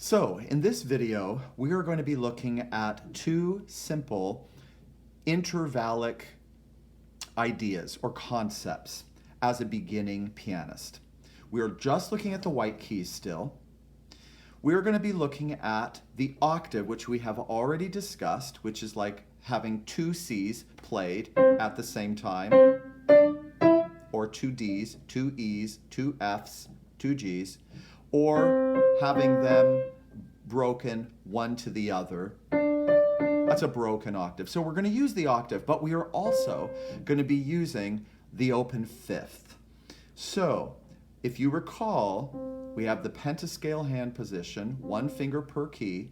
So in this video, we are going to be looking at two simple intervallic ideas or concepts as a beginning pianist. We are just looking at the white keys still. We're going to be looking at the octave, which we have already discussed, which is like having two C's played at the same time, or two D's, two E's, two F's, two G's, or having them broken one to the other. That's a broken octave. So we're going to use the octave, but we are also going to be using the open fifth. So if you recall, we have the pentascale hand position, one finger per key,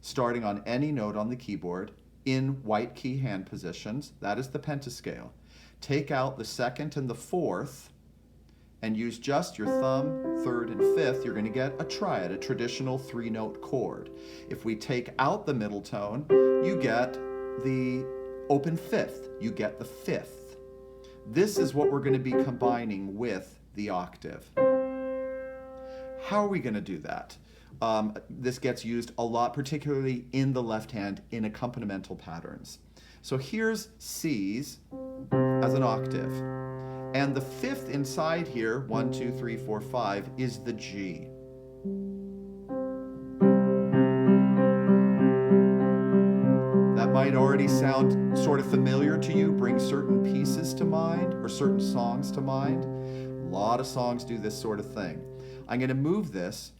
starting on any note on the keyboard in white key hand positions. That is the pentascale. Take out the second and the fourth and use just your thumb, third, and fifth. You're going to get a triad, a traditional three-note chord. If we take out the middle tone, you get the open fifth. You get the fifth. This is what we're going to be combining with the octave. How are we going to do that? This gets used a lot, particularly in the left hand in accompanimental patterns. So here's C's as an octave. And the fifth inside here, 1, 2, 3, 4, 5, is the G. That might already sound sort of familiar to you, bring certain pieces to mind or certain songs to mind. A lot of songs do this sort of thing. I'm going to move this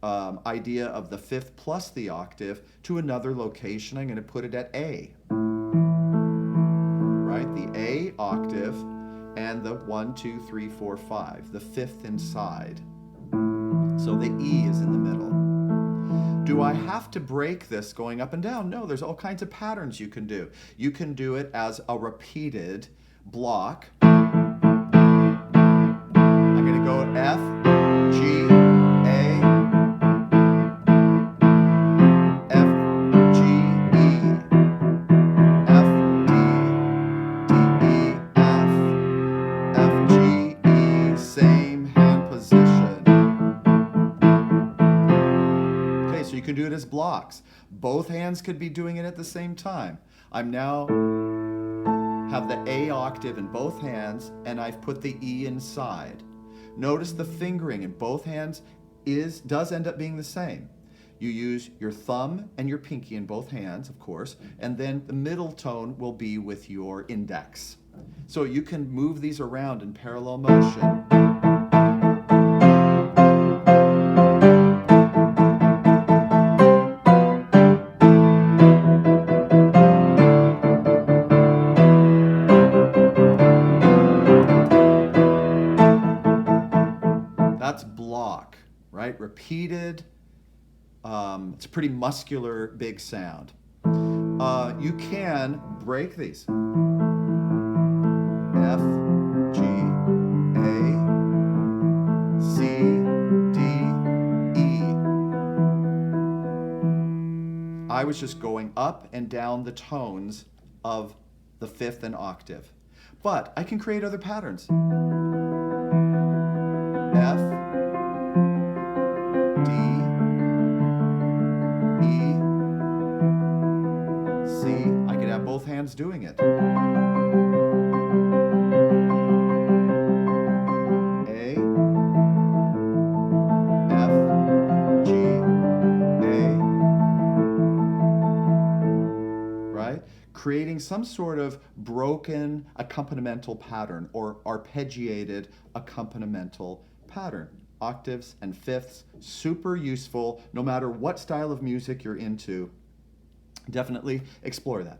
idea of the fifth plus the octave to another location. I'm going to put it at A. Right? The A octave and the 1, 2, 3, 4, 5, the fifth inside. So the E is in the middle. Do I have to break this going up and down? No, there's all kinds of patterns you can do. You can do it as a repeated block. I'm going to go F, G, A, F, G, E, F, D, D, E, F, F, G, E, same hand position. Okay, so you can do it as blocks. Both hands could be doing it at the same time. I'm now have the A octave in both hands, and I've put the E inside. Notice the fingering in both hands does end up being the same. You use your thumb and your pinky in both hands, of course, and then the middle tone will be with your index. So you can move these around in parallel motion. That's block, right? Repeated. It's a pretty muscular, big sound. You can break these. F, G, A, C, D, E. I was just going up and down the tones of the fifth and octave. But I can create other patterns. F, D, E, C. I could have both hands doing it. A, F, G, A. Right? Creating some sort of broken accompanimental pattern or arpeggiated accompanimental pattern. Octaves and fifths, super useful no matter what style of music you're into. Definitely explore that.